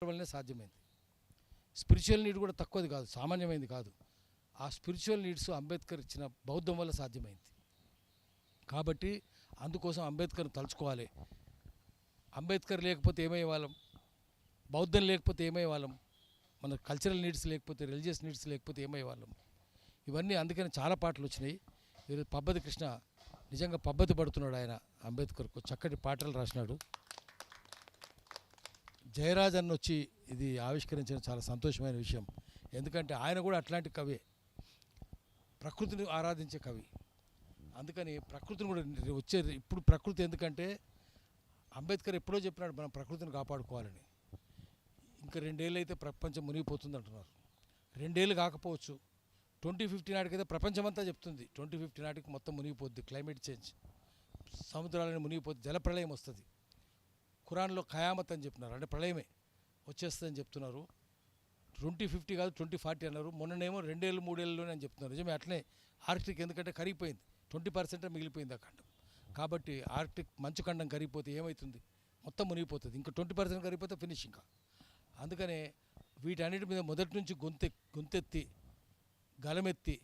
వల్లనే సాధ్యమైంది. Spiritual need కూడా తక్కువది కాదు, సామాన్యమైనది కాదు. ఆ స్పిరిచువల్ నీడ్స్ అంబేద్కర్ ఇచ్చిన బౌద్ధం వల్ల సాధ్యమైంది. కాబట్టి అందుకోసం అంబేద్కర్ని తలుచుకోవాలి. అంబేద్కర్ లేకపోతే ఏమయ్యే వాళ్ళం, బౌద్ధం లేకపోతే ఏమయ్యే వాళ్ళం, మన కల్చరల్ నీడ్స్ లేకపోతే, రిలీజియస్ నీడ్స్ లేకపోతే ఏమయ్యే వాళ్ళం. ఇవన్నీ అందుకని చాలా పాటలు వచ్చినాయి. ఈరోజు పబ్బతి కృష్ణ నిజంగా పబ్బతి పడుతున్నాడు. ఆయన అంబేద్కర్కు చక్కటి పాటలు రాసినాడు. జయరాజ్ అన్న వచ్చి ఇది ఆవిష్కరించడం చాలా సంతోషమైన విషయం. ఎందుకంటే ఆయన కూడా అట్లాంటి కవి, ప్రకృతిని ఆరాధించే కవి. అందుకని ప్రకృతిని కూడా వచ్చే ఇప్పుడు ప్రకృతి, ఎందుకంటే అంబేద్కర్ ఎప్పుడో చెప్పినాడు మనం ప్రకృతిని కాపాడుకోవాలని. ఇంకా 2 ఏళ్ళు అయితే ప్రపంచం మునిగిపోతుంది అంటున్నారు. 2 ఏళ్ళు కాకపోవచ్చు, 2050 నాటికైతే ప్రపంచమంతా చెప్తుంది 2050 నాటికి మొత్తం మునిగిపోద్ది, క్లైమేట్ చేంజ్, సముద్రాలను మునిగిపోద్ది, జలప్రళయం వస్తుంది. ఖురాన్లో ఖయామత్ అని చెప్పినారు, అంటే ప్రళయమే వచ్చేస్తుందని చెప్తున్నారు. 2050 కాదు 2040 అన్నారు. మొన్ననేమో 2 ఏళ్ళు 3 ఏళ్ళలోనే అని చెప్తున్నారు. నిజమే, అట్లనే ఆర్కిటిక్ ఎందుకంటే కరిగిపోయింది, 20% మిగిలిపోయింది ఆ ఖండం. కాబట్టి ఆర్కిటిక్ మంచు ఖండం కరిగిపోతే ఏమవుతుంది, మొత్తం మునిగిపోతుంది. ఇంకా 20% కరిగిపోతే ఫినిష్. ఇంకా అందుకనే వీటన్నిటి మీద మొదటి నుంచి గొంతెత్తి గలమెత్తి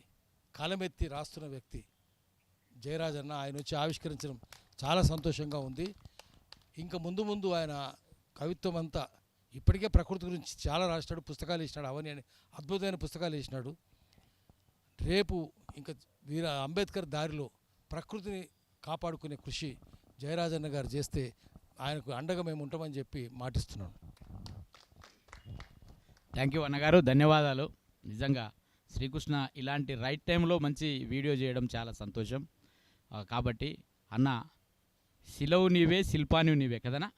కలమెత్తి రాస్తున్న వ్యక్తి జయరాజ్ అన్న. ఆయన వచ్చి ఆవిష్కరించడం చాలా సంతోషంగా ఉంది. ఇంకా ముందు ముందు ఆయన కవిత్వం అంతా ఇప్పటికే ప్రకృతి గురించి చాలా రాసినాడు, పుస్తకాలు ఇచ్చినాడు, అవన్నీ అని అద్భుతమైన పుస్తకాలు ఇచ్చినాడు. రేపు ఇంకా వీర అంబేద్కర్ దారిలో ప్రకృతిని కాపాడుకునే కృషి జయరాజన్న గారు చేస్తే ఆయనకు అండగా మేము ఉంటామని చెప్పి మాటిస్తున్నాను. థ్యాంక్ యూ అన్నగారు, ధన్యవాదాలు. నిజంగా శ్రీకృష్ణ ఇలాంటి రైట్ టైంలో మంచి వీడియో చేయడం చాలా సంతోషం. కాబట్టి అన్న, శిలవు నీవే శిల్పాని నీవే కదనా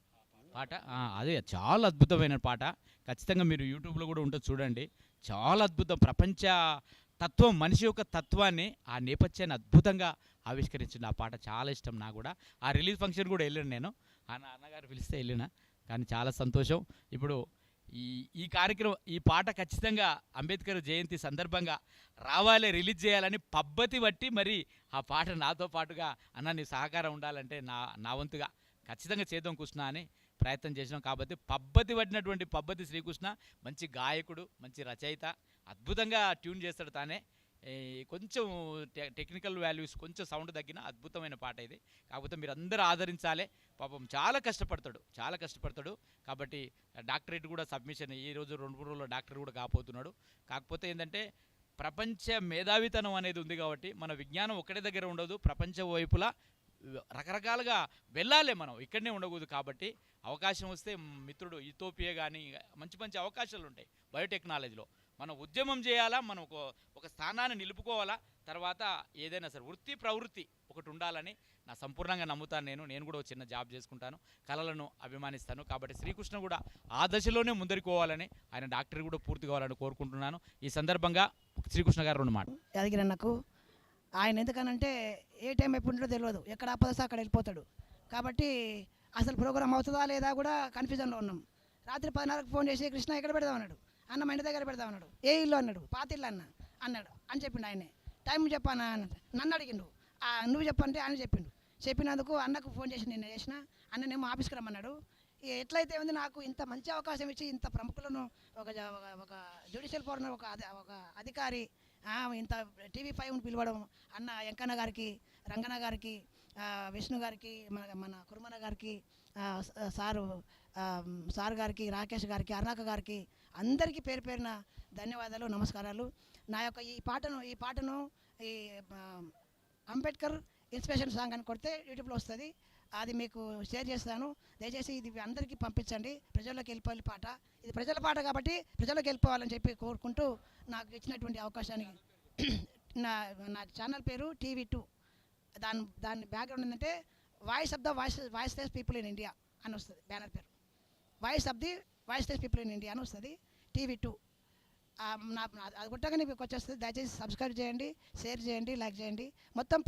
పాట, అదే చాలా అద్భుతమైన పాట. ఖచ్చితంగా మీరు యూట్యూబ్లో కూడా ఉంటుంది, చూడండి. చాలా అద్భుతం. ప్రపంచ తత్వం, మనిషి యొక్క తత్వాన్ని, ఆ నేపథ్యాన్ని అద్భుతంగా ఆవిష్కరించింది. ఆ పాట చాలా ఇష్టం నాకు కూడా. ఆ రిలీజ్ ఫంక్షన్ కూడా వెళ్ళాను నేను, అన్నగారు పిలిస్తే వెళ్ళిన. కానీ చాలా సంతోషం. ఇప్పుడు ఈ కార్యక్రమం, ఈ పాట ఖచ్చితంగా అంబేద్కర్ జయంతి సందర్భంగా రావాలి, రిలీజ్ చేయాలని పబ్బతి బట్టి మరి ఆ పాట నాతో పాటుగా అన్న నీ సహకారం ఉండాలంటే నా వంతుగా ఖచ్చితంగా చేద్దాం కృష్ణ అని ప్రయత్నం చేసినాం. కాబట్టి పబ్బతి పట్టినటువంటి పబ్బతి శ్రీకృష్ణ మంచి గాయకుడు, మంచి రచయిత, అద్భుతంగా ట్యూన్ చేస్తాడు తానే. కొంచెం టెక్నికల్ వాల్యూస్ కొంచెం సౌండ్ తగ్గిన అద్భుతమైన పాట ఇది. కాకపోతే మీరు అందరూ ఆదరించాలి. పాపం చాలా కష్టపడతాడు. కాబట్టి డాక్టరేట్ కూడా సబ్మిషన్ ఈరోజు 2-3 రోజుల్లో డాక్టర్ కూడా కాపోతున్నాడు. కాకపోతే ఏంటంటే ప్రపంచ మేధావితనం అనేది ఉంది కాబట్టి మన విజ్ఞానం ఒకటే దగ్గర ఉండదు, ప్రపంచ వైపులా రకరకాలుగా వెళ్ళాలి, మనం ఇక్కడనే ఉండకూడదు. కాబట్టి అవకాశం వస్తే మిత్రుడు ఇథోపియా కానీ మంచి అవకాశాలు ఉంటాయి బయోటెక్నాలజీలో. మనం ఉద్యమం చేయాలా, మనం ఒక స్థానాన్ని నిలుపుకోవాలా. తర్వాత ఏదైనా సరే వృత్తి ప్రవృత్తి ఒకటి ఉండాలని నా సంపూర్ణంగా నమ్ముతాను. నేను కూడా చిన్న జాబ్ చేసుకుంటాను, కళలను అభిమానిస్తాను. కాబట్టి శ్రీకృష్ణ కూడా ఆ దశలోనే ముందరికోవాలని, ఆయన డాక్టర్ కూడా పూర్తి కావాలని కోరుకుంటున్నాను. ఈ సందర్భంగా శ్రీకృష్ణ గారు 2 మాటలు. యాదగిరన్నకు ఆయన ఎందుకనంటే ఏ టైం ఎప్పుడు ఉంటుందో తెలియదు, ఎక్కడ ఆపదస్తే అక్కడ వెళ్ళిపోతాడు. కాబట్టి అసలు ప్రోగ్రామ్ అవుతుందా లేదా కూడా కన్ఫ్యూజన్లో ఉన్నాం. రాత్రి 10:30కు ఫోన్ చేసి కృష్ణ ఎక్కడ పెడదామన్నాడు, అన్న మా ఇంటి దగ్గర పెడదామన్నాడు. ఏ ఇల్లు అన్నాడు, పాత ఇల్లు అన్నాడు అని చెప్పిండు. ఆయనే టైం చెప్పానా నన్ను అడిగిండు, నువ్వు చెప్పంటే ఆయన చెప్పినందుకు అన్నకు ఫోన్ చేసి నేను చేసిన, అన్ననేమో ఆఫీస్కి రమ్మన్నాడు. ఎట్లయితే ఉంది, నాకు ఇంత మంచి అవకాశం ఇచ్చి ఇంత ప్రముఖులను ఒక జ్యుడిషియల్ పవర్ ఒక అధికారి ఇంత TV5 పిలవడం, అన్న వెంకన్న గారికి, రంగన్న గారికి, విష్ణు గారికి, మన కుర్మన్న గారికి, సార్ గారికి, రాకేష్ గారికి, అరుణాక గారికి, అందరికీ పేరు పేరున ధన్యవాదాలు, నమస్కారాలు. నా యొక్క ఈ పాటను ఈ అంబేద్కర్ ఇన్స్పిరేషన్ సాంగ్ అని కొడితే యూట్యూబ్లో వస్తుంది, అది మీకు షేర్ చేస్తాను. దయచేసి ఇది అందరికీ పంపించండి. ప్రజల్లోకి వెళ్ళిపోవాలి పాట, ఇది ప్రజల పాట కాబట్టి ప్రజల్లోకి వెళ్ళిపోవాలని చెప్పి కోరుకుంటూ నాకు ఇచ్చినటువంటి అవకాశానికి నా ఛానల్ పేరు TV2. దాని బ్యాక్గ్రౌండ్ ఏంటంటే వాయిస్లెస్ పీపుల్ ఇన్ ఇండియా అని వస్తుంది. బ్యానర్ పేరు వాయిస్లెస్ పీపుల్ ఇన్ ఇండియా అని వస్తుంది, TV2. అది కొట్టగానే మీకు వచ్చేస్తుంది. దయచేసి సబ్స్క్రైబ్ చేయండి, షేర్ చేయండి, లైక్ చేయండి.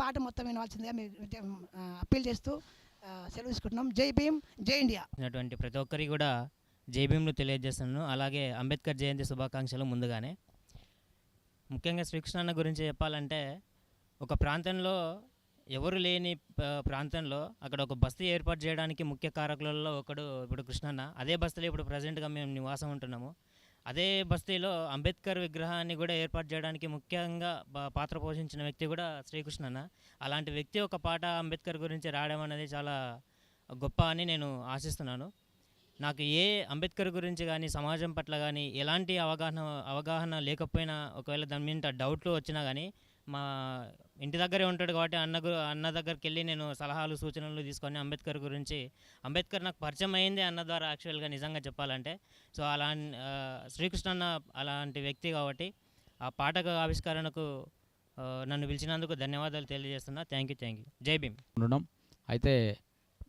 పాట మొత్తం వినవలసిందిగా మీకు అప్పీల్ చేస్తూ సెలవు తీసుకుంటున్నాం. జై భీమ్, జై ఇండియా. ప్రతి ఒక్కరికి కూడా జై భీమ్లు తెలియజేస్తున్నాను. అలాగే అంబేద్కర్ జయంతి శుభాకాంక్షలు. ముందుగానే ముఖ్యంగా శ్రీకృష్ణ అన్న గురించి చెప్పాలంటే, ఒక ప్రాంతంలో ఎవరు లేని ప్రాంతంలో అక్కడ ఒక బస్తీ ఏర్పాటు చేయడానికి ముఖ్య కారకులలో ఒకడు ఇప్పుడు కృష్ణన్న. అదే బస్తీలో ఇప్పుడు ప్రజెంట్గా మేము నివాసం ఉంటున్నాము. అదే బస్తీలో అంబేద్కర్ విగ్రహాన్ని కూడా ఏర్పాటు చేయడానికి ముఖ్యంగా పాత్ర పోషించిన వ్యక్తి కూడా శ్రీకృష్ణన్న. అలాంటి వ్యక్తి ఒక పాట అంబేద్కర్ గురించి రాయడం అనేది చాలా గొప్ప అని నేను ఆశిస్తున్నాను. నాకు అంబేద్కర్ గురించి కానీ సమాజం పట్ల కానీ ఎలాంటి అవగాహన లేకపోయినా, ఒకవేళ దాని మీద డౌట్లు వచ్చినా కానీ మా ఇంటి దగ్గరే ఉంటాడు కాబట్టి అన్న దగ్గరికి వెళ్ళి నేను సలహాలు సూచనలు తీసుకొని అంబేద్కర్ నాకు పరిచయం అయింది అన్న ద్వారా యాక్చువల్గా నిజంగా చెప్పాలంటే. సో శ్రీకృష్ణ అన్న అలాంటి వ్యక్తి కాబట్టి ఆ పాఠక ఆవిష్కరణకు నన్ను పిలిచినందుకు ధన్యవాదాలు తెలియజేస్తున్నా. Thank you. జై భీమ్. ఉండడం అయితే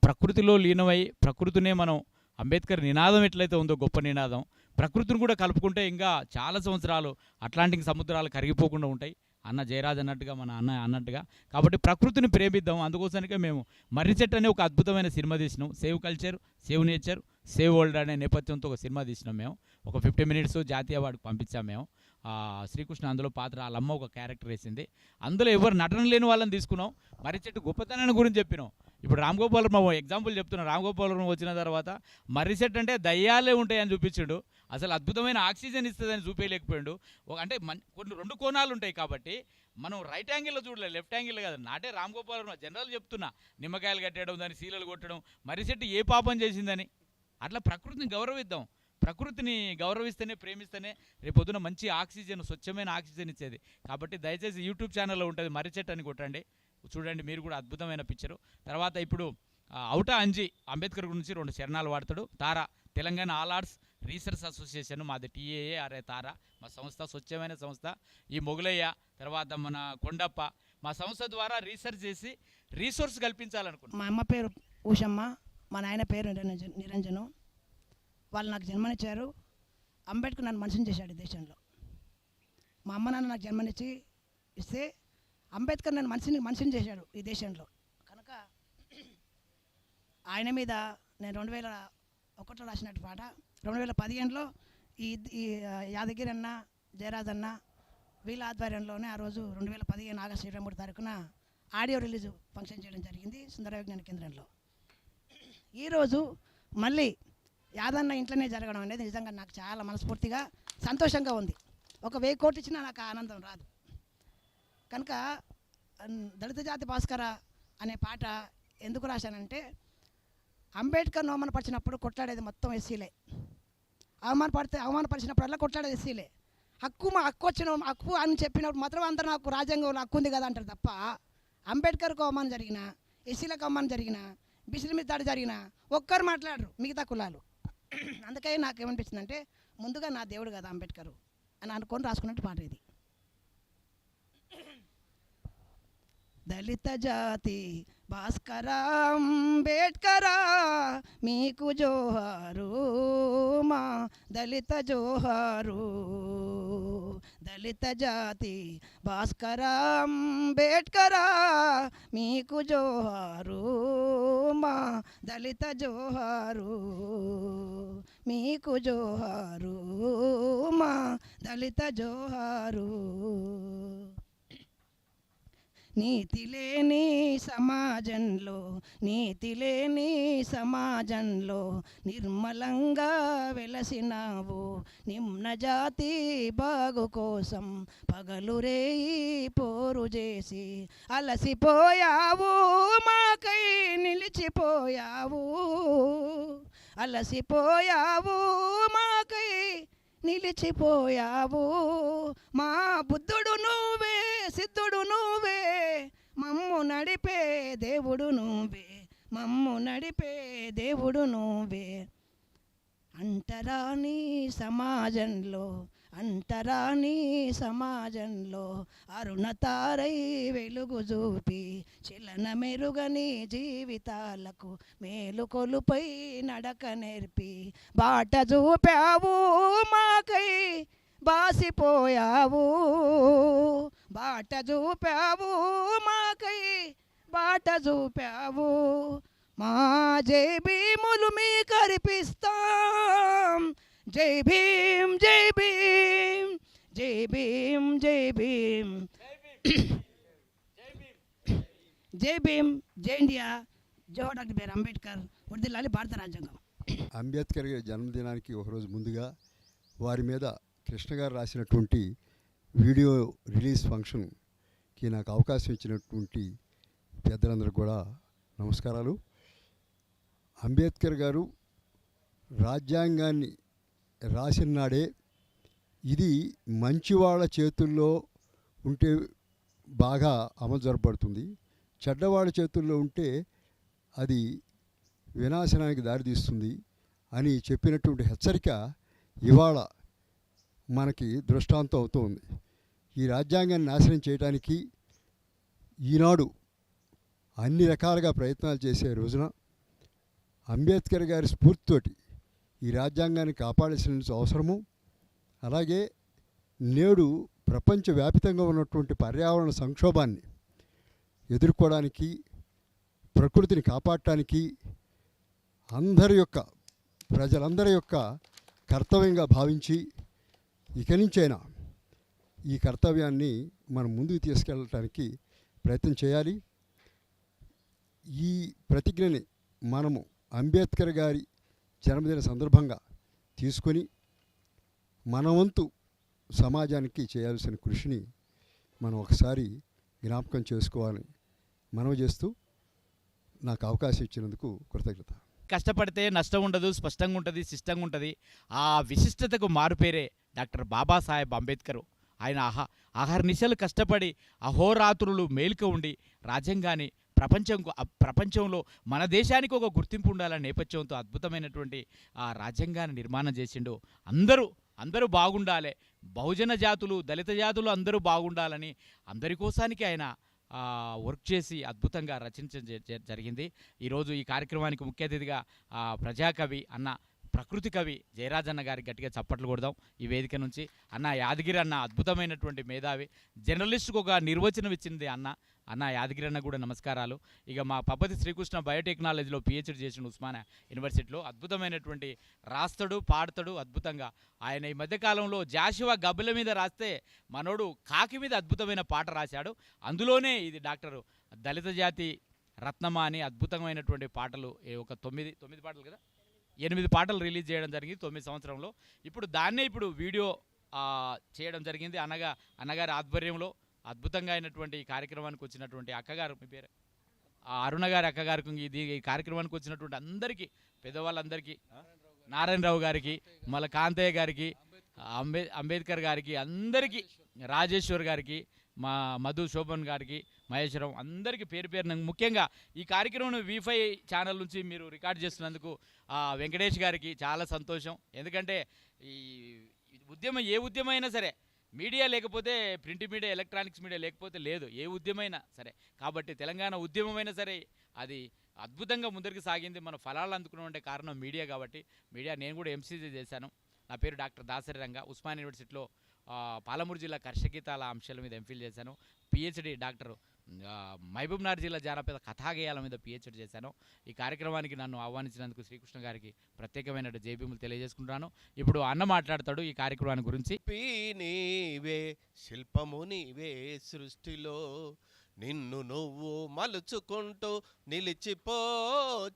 ప్రకృతిలో లీనమై ప్రకృతినే మనం అంబేద్కర్ నినాదం ఎట్లయితే ఉందో గొప్ప నినాదం, ప్రకృతిని కూడా కలుపుకుంటే ఇంకా చాలా సంవత్సరాలు అట్లాంటిక్ సముద్రాలు కరిగిపోకుండా ఉంటాయి అన్న జయరాజ్ అన్నట్టుగా, మన అన్న అన్నట్టుగా. కాబట్టి ప్రకృతిని ప్రేమిద్దాం. అందుకోసానికే మేము మర్రి చెట్టు అనే ఒక అద్భుతమైన సినిమా తీసినాం. Save culture, save nature, save world అనే నేపథ్యంతో ఒక సినిమా తీసినాం మేము. ఒక 50 మినిట్స్ జాతీయ అవార్డుకు పంపించాం మేము. శ్రీకృష్ణ అందులో పాత్ర, వాళ్ళమ్మ ఒక క్యారెక్టర్ వేసింది. అందులో ఎవరు నటన లేని వాళ్ళని తీసుకున్నాం. మర్రి చెట్టు గొప్పతనాన్ని గురించి చెప్పినాం. ఇప్పుడు రామ్ గోపాల్ వర్మ ఎగ్జాంపుల్ చెప్తున్నాం. రామ్ గోపాల్ వర్మ వచ్చిన తర్వాత మర్రి చెట్టు అంటే దయ్యాలే ఉంటాయని చూపించాడు. అసలు అద్భుతమైన ఆక్సిజన్ ఇస్తుందని చూపించలేకపోయాడు. అంటే కొన్ని 2 కోణాలు ఉంటాయి కాబట్టి మనం రైట్ యాంగిల్లో చూడలేదు, లెఫ్ట్ యాంగిల్లో కాదు. నాటే రామ్ గోపాల్ వర్మ జనరల్ చెప్తున్నా, నిమ్మకాయలు కట్టడం, దాన్ని శీలలు కొట్టడం, మర్రి చెట్టు ఏ పాపం చేసిందని. అట్లా ప్రకృతిని గౌరవిద్దాం. ప్రకృతిని గౌరవిస్తేనే, ప్రేమిస్తేనే రేపొద్దున మంచి ఆక్సిజన్, స్వచ్ఛమైన ఆక్సిజన్ ఇచ్చేది. కాబట్టి దయచేసి యూట్యూబ్ ఛానల్లో ఉంటుంది, మర్రి చెట్టు అని కొట్టండి, చూడండి. మీరు కూడా అద్భుతమైన పిక్చరు. తర్వాత ఇప్పుడు ఔటా అంజీ అంబేద్కర్ గురించి 2 చరణాలు వాడతాడు. TARA, Telangana all arts research association, మాది TAA తారా మా సంస్థ, స్వచ్ఛమైన సంస్థ. ఈ మొగలయ్య, తర్వాత మన కొండప్ప, మా సంస్థ ద్వారా రీసెర్చ్ చేసి రీసోర్స్ కల్పించాలనుకున్నాం. మా అమ్మ పేరు ఊషమ్మ, మా నాయన పేరు నిరంజను. వాళ్ళు నాకు జన్మనిచ్చారు. అంబేద్కర్ నన్ను మనిషిని చేశాడు ఈ దేశంలో. మా అమ్మ నాన్న నాకు జన్మనిచ్చి ఇస్తే అంబేద్కర్ నన్ను మనిషిని చేశాడు ఈ దేశంలో. కనుక ఆయన మీద నేను 2001లో రాసినట్టు పాట 2015లో ఈ యాదగిరి అన్న, జయరాజ్ అన్న వీళ్ళ ఆధ్వర్యంలోనే ఆ రోజు 2015 ఆగస్టు 23 తారీఖున ఆడియో రిలీజ్ ఫంక్షన్ చేయడం జరిగింది సుందర విజ్ఞాన కేంద్రంలో. ఈరోజు మళ్ళీ యాదన్న ఇంట్లోనే జరగడం అనేది నిజంగా నాకు చాలా మనస్ఫూర్తిగా సంతోషంగా ఉంది. ఒక 1000 కోట్లు ఇచ్చినా నాకు ఆనందం రాదు. కనుక దళిత జాతి భాస్కర అనే పాట ఎందుకు రాశానంటే, అంబేద్కర్ను అవమానపరిచినప్పుడు కొట్లాడేది మొత్తం ఎస్సీలే, అవమానపరిచినప్పుడల్లా కొట్లాడేది ఎస్సీలే. హక్కు అని చెప్పినప్పుడు మాత్రం అందరూ నాకు రాజ్యాంగంలో హక్కు ఉంది కదా అంటారు తప్ప, అంబేద్కర్కు అవమానం జరిగినా, ఎస్సీలకు అవమానం జరిగినా, బీసీల మీద దాడి జరిగినా ఒక్కరు మాట్లాడరు మిగతా కులాలు. అందుకే నాకు ఏమనిపించిందంటే, ముందుగా నా దేవుడు కదా అంబేద్కర్ అని అనుకొని రాసుకున్నట్టు పాట ఇది. దళిత జాతి భాస్కర అంబేద్కరా మీకు జోహారు, మా దళిత జోహారు. దళిత జాతి భాస్కర అంబేద్కరా మీకు జోహారు, మా దళిత జోహారు. మీకు జోహారు, మా దళిత జోహారు. నీతి లేని సమాజంలో నిర్మలంగా వెలసినావు. నిమ్న జాతి బాగు కోసం పగలు రేయి పోరు చేసి అలసిపోయావు, మాకై నిలిచిపోయావు. అలసిపోయావు, మాకై నిలిచిపోయావు. మా బుద్ధుడు నువ్వే, సిద్ధుడు నువ్వే, మమ్ము నడిపే దేవుడు నువ్వే, మమ్ము నడిపే దేవుడు నువ్వే. అంటరాని సమాజంలో అరుణతారై వెలుగు చూపి చిలన మెరుగని జీవితాలకు మేలుకొలుపై నడక నేర్పి బాట చూపావు, మాకై బాసిపోయావు. బాట చూపావు, మాకై బాట చూపావు. మా జై భీములు మీ కరిపిస్తాం. జై భీమ్, జై భీమ్, జై భీమ్, జై భీమ్, జై భీమ్, జై ఇండియా, జోహో డాక్టర్ బిఆర్ అంబేద్కర్, వర్ధిల్లాలి భారత రాజ్యాంగం. అంబేద్కర్ గారి జన్మదినానికి ఒకరోజు ముందుగా వారి మీద కృష్ణ గారు రాసినటువంటి వీడియో రిలీజ్ ఫంక్షన్కి నాకు అవకాశం ఇచ్చినటువంటి పెద్దలందరూ కూడా నమస్కారాలు. అంబేద్కర్ గారు రాజ్యాంగాన్ని రాసిన నాడే ఇది మంచివాళ్ళ చేతుల్లో ఉంటే బాగా అమలు జరపబడుతుంది, చెడ్డవాళ్ళ చేతుల్లో ఉంటే అది వినాశనానికి దారితీస్తుంది అని చెప్పినటువంటి హెచ్చరిక ఇవాళ మనకి దృష్టాంతం అవుతుంది. ఈ రాజ్యాంగాన్ని నాశనం చేయడానికి ఈనాడు అన్ని రకాలుగా ప్రయత్నాలు చేసే రోజున అంబేద్కర్ గారి స్ఫూర్తితోటి ఈ రాజ్యాంగాన్ని కాపాడాల్సిన అవసరము, అలాగే నేడు ప్రపంచవ్యాప్తంగా ఉన్నటువంటి పర్యావరణ సంక్షోభాన్ని ఎదుర్కోవడానికి, ప్రకృతిని కాపాడటానికి ప్రజలందరి యొక్క కర్తవ్యంగా భావించి ఇక నుంచైనా ఈ కర్తవ్యాన్ని మనం ముందుకు తీసుకెళ్ళటానికి ప్రయత్నం చేయాలి. ఈ ప్రతిజ్ఞని మనము అంబేద్కర్ గారి జన్మదిన సందర్భంగా తీసుకొని మన వంతు సమాజానికి చేయాల్సిన కృషిని మనం ఒకసారి జ్ఞాపకం చేసుకోవాలని మనవి చేస్తూ నాకు అవకాశం ఇచ్చినందుకు కృతజ్ఞత. కష్టపడితే నష్టం ఉండదు, స్పష్టంగా ఉంటుంది, శిష్టంగా ఉంటుంది. ఆ విశిష్టతకు మారుపేరే డాక్టర్ బాబాసాహెబ్ అంబేద్కర్. ఆయన అహర్నిశలు కష్టపడి అహోరాత్రులు మేలుక ఉండి రాజ్యాంగాన్ని ప్రపంచంలో మన దేశానికి ఒక గుర్తింపు ఉండాలనే నేపథ్యంతో అద్భుతమైనటువంటి ఆ రాజ్యాంగాన్ని నిర్మాణం చేసిండు. అందరూ బాగుండాలి, బహుజన జాతులు, దళిత జాతులు అందరూ బాగుండాలని అందరి కోసానికి ఆయన వర్క్ చేసి అద్భుతంగా రచించడం జరిగింది. ఈరోజు ఈ కార్యక్రమానికి ముఖ్య అతిథిగా ప్రజాకవి అన్న, ప్రకృతి కవి జయరాజన్న గారికి గట్టిగా చప్పట్లు కొడదాం ఈ వేదిక నుంచి. అన్న యాదగిరి అన్న అద్భుతమైనటువంటి మేధావి, జర్నలిస్టుకు ఒక నిర్వచనం ఇచ్చింది అన్న యాదగిరి అన్న కూడా నమస్కారాలు. ఇక మా పబ్బతి శ్రీకృష్ణ బయోటెక్నాలజీలో పిహెచ్డి చేసిన ఉస్మానియా యూనివర్సిటీలో అద్భుతమైనటువంటి రాస్తాడు, పాడతాడు అద్భుతంగా. ఆయన ఈ మధ్యకాలంలో జాషువా గబ్బల మీద రాస్తే మనోడు కాకి మీద అద్భుతమైన పాట రాశాడు. అందులోనే ఇది డాక్టర్ దళిత జాతి రత్నమా అని అద్భుతమైనటువంటి పాటలు, ఒక 9 పాటలు కదా, 8 పాటలు రిలీజ్ చేయడం జరిగింది 9 సంవత్సరంలో. ఇప్పుడు దాన్నే వీడియో చేయడం జరిగింది. అన్నగారి ఆధ్వర్యంలో అద్భుతంగా అయినటువంటి ఈ కార్యక్రమానికి వచ్చినటువంటి అక్కగారు, మీ పేరు అరుణ గారి అక్కగారికి, ఈ కార్యక్రమానికి వచ్చినటువంటి అందరికీ, పెద్దవాళ్ళందరికీ, నారాయణరావు గారికి, మళ్ళీ కాంతయ్య గారికి, అంబేద్కర్ గారికి, అందరికీ, రాజేశ్వర్ గారికి, మా మధు శోభన్ గారికి, మహేశ్వరం అందరికీ పేరు పేరున, ముఖ్యంగా ఈ కార్యక్రమం V5 ఛానల్ నుంచి మీరు రికార్డ్ చేస్తున్నందుకు వెంకటేష్ గారికి చాలా సంతోషం. ఎందుకంటే ఈ ఉద్యమం, ఏ ఉద్యమం అయినా సరే మీడియా లేకపోతే, ప్రింట్ మీడియా, ఎలక్ట్రానిక్స్ మీడియా లేకపోతే లేదు ఏ ఉద్యమైనా సరే. కాబట్టి తెలంగాణ ఉద్యమమైనా సరే అది అద్భుతంగా ముందరికి సాగింది. మన ఫలాలు అందుకునే కారణం మీడియా. కాబట్టి నేను కూడా MCC చేశాను. నా పేరు డాక్టర్ దాసరి రంగా. ఉస్మానియా యూనివర్సిటీలో పాలమూరు జిల్లా కర్షగీతాల అంశాల మీద MPhil చేశాను. PhD డాక్టర్ మహబూబ్నగర్ జిల్లా జానపద కథాగేయాల మీద PhD చేశాను. ఈ కార్యక్రమానికి నన్ను ఆహ్వానించినందుకు శ్రీకృష్ణ గారికి ప్రత్యేకమైన జైభీములు తెలియజేసుకుంటున్నాను. ఇప్పుడు అన్న మాట్లాడతాడు ఈ కార్యక్రమాన్ని గురించి. నీవే శిల్పము నీవే సృష్టిలో, నిన్ను నువ్వు మలుచుకుంటూ నిలిచిపో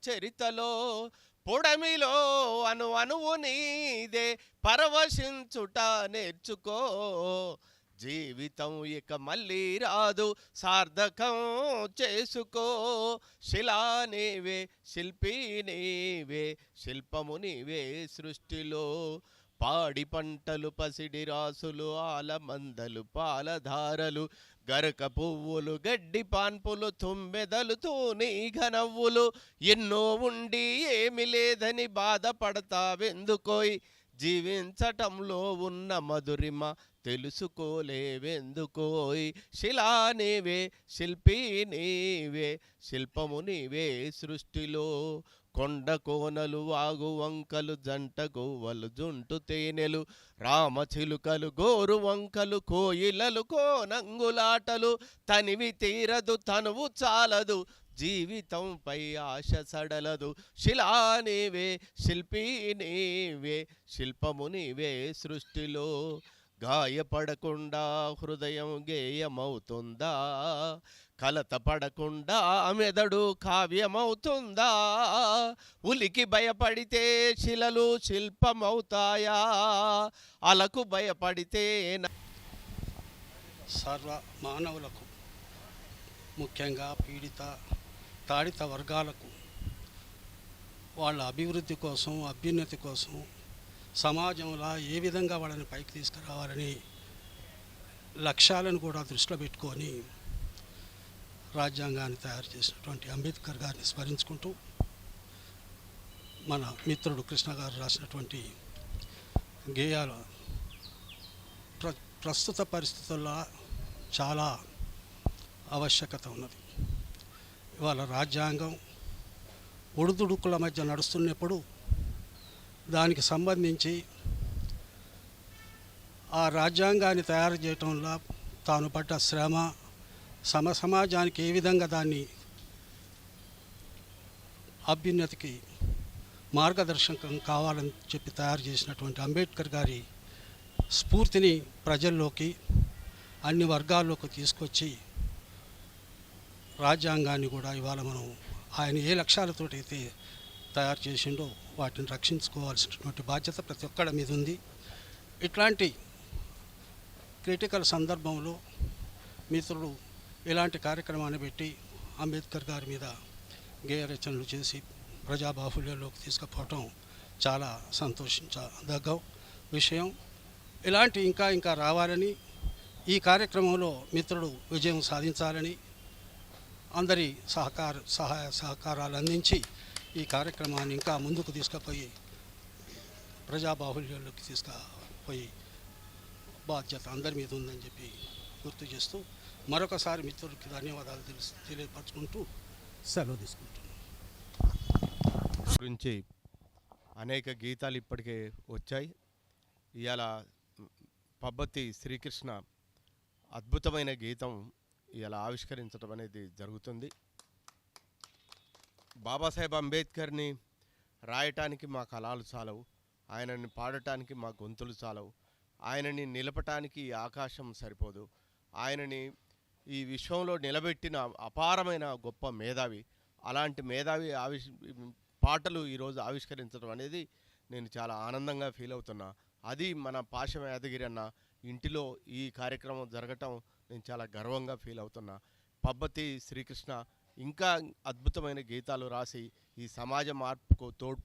చరితలో, పొడమిలో అణువు నీదే పరవశించుట నేర్చుకో, జీవితం ఇక మళ్ళీ రాదు సార్థకం చేసుకో, శిలా నీవే శిల్పి నీవే శిల్పము నీవే సృష్టిలో, పాడి పంటలు పసిడి రాసులు ఆలమందలు పాలధారలు, గరక పువ్వులు గడ్డి పాన్పులు తుమ్మెదలు తూనీ ఘనవ్వులు, ఎన్నో ఉండి ఏమి లేదని బాధపడతావెందుకోయ్, జీవించటంలో ఉన్న మధురిమ తెలుసుకోలేవెందుకోయ్, శిలా నీవే శిల్పి నీవే శిల్పము నీవే సృష్టిలో, కొండ కోనలు వాగు వంకలు జంట గోవలు జుంటు తేనెలు, రామచిలుకలు గోరు వంకలు కోయిలలు కోనంగులాటలు, తనివి తీరదు తనువు చాలదు జీవితంపై ఆశ సడలదు, శిలా నీవే శిల్పి నీవే శిల్పము నీవే సృష్టిలో, గాయపడకుండా హృదయం గేయమవుతుందా, కలత పడకుండా మెదడు కావ్యమవుతుందా, ఉలికి భయపడితే శిలలు శిల్పమవుతాయా, అలకు భయపడితే సర్వ మానవులకు, ముఖ్యంగా పీడిత తాడిత వర్గాలకు వాళ్ళ అభివృద్ధి కోసం, అభ్యున్నతి కోసం సమాజంలో ఏ విధంగా వాళ్ళని పైకి తీసుకురావాలని లక్ష్యాలను కూడా దృష్టిలో పెట్టుకొని రాజ్యాంగాన్ని తయారు చేసినటువంటి అంబేద్కర్ గారిని స్మరించుకుంటూ మన మిత్రుడు కృష్ణ గారు రాసినటువంటి గేయాలు ప్రస్తుత పరిస్థితుల్లో చాలా ఆవశ్యకత ఉన్నది. ఇవాళ రాజ్యాంగం ఒడిదుడుకుల మధ్య నడుస్తున్నప్పుడు దానికి సంబంధించి ఆ రాజ్యాంగాన్ని తయారు చేయటంలో తాను పడ్డ శ్రమ, సమాజానికి ఏ విధంగా దాన్ని అభ్యున్నతికి మార్గదర్శకం కావాలని చెప్పి తయారు చేసినటువంటి అంబేద్కర్ గారి స్ఫూర్తిని ప్రజల్లోకి, అన్ని వర్గాల్లోకి తీసుకొచ్చి రాజ్యాంగాన్ని కూడా ఇవాళ మనం ఆయన ఏ లక్ష్యాలతోటైతే తయారు చేసిండో వాటిని రక్షించుకోవాల్సినటువంటి బాధ్యత ప్రతి ఒక్కడి మీద ఉంది. ఇట్లాంటి క్రిటికల్ సందర్భంలో మిత్రుడు ఇలాంటి కార్యక్రమాన్ని పెట్టి అంబేద్కర్ గారి మీద గేయ రచనలు చేసి ప్రజాబాహుల్యంలోకి తీసుకుపోవటం చాలా సంతోషించదగ్గ విషయం. ఇలాంటి ఇంకా రావాలని, ఈ కార్యక్రమంలో మిత్రుడు విజయం సాధించాలని అందరి సహాయ సహకారాలు అందించి ఈ కార్యక్రమాన్ని ఇంకా ముందుకు తీసుకుపోయి ప్రజాబాహుల్యంలోకి తీసుకుపోయి బాధ్యత అందరి మీద ఉందని చెప్పి గుర్తు చేస్తూ మరొకసారి మిత్రుడికి ధన్యవాదాలు తెలియపరచుకుంటూ సెలవు తీసుకుంటున్నాను. గురించి అనేక గీతాలు ఇప్పటికే వచ్చాయి. ఇవాళ పబ్బతి శ్రీకృష్ణ అద్భుతమైన గీతం ఇలా ఆవిష్కరించడం అనేది జరుగుతుంది. బాబాసాహెబ్ అంబేద్కర్ని రాయటానికి మా కళలు చాలవు, ఆయనని పాడటానికి మా గొంతులు చాలవు, ఆయనని నిలపటానికి ఈ ఆకాశం సరిపోదు, ఆయనని ఈ విశ్వంలో నిలబెట్టిన అపారమైన గొప్ప మేధావి. అలాంటి మేధావి పాటలు ఈరోజు ఆవిష్కరించడం అనేది నేను చాలా ఆనందంగా ఫీల్ అవుతున్నా. అది మన పాశం యాదగిరి అన్న ఇంటిలో ఈ కార్యక్రమం జరగటం నేను చాలా గర్వంగా ఫీల్ అవుతున్నా. పబ్బతి శ్రీకృష్ణ ఇంకా అద్భుతమైన గీతాలు రాసి ఈ సమాజ మార్పుకు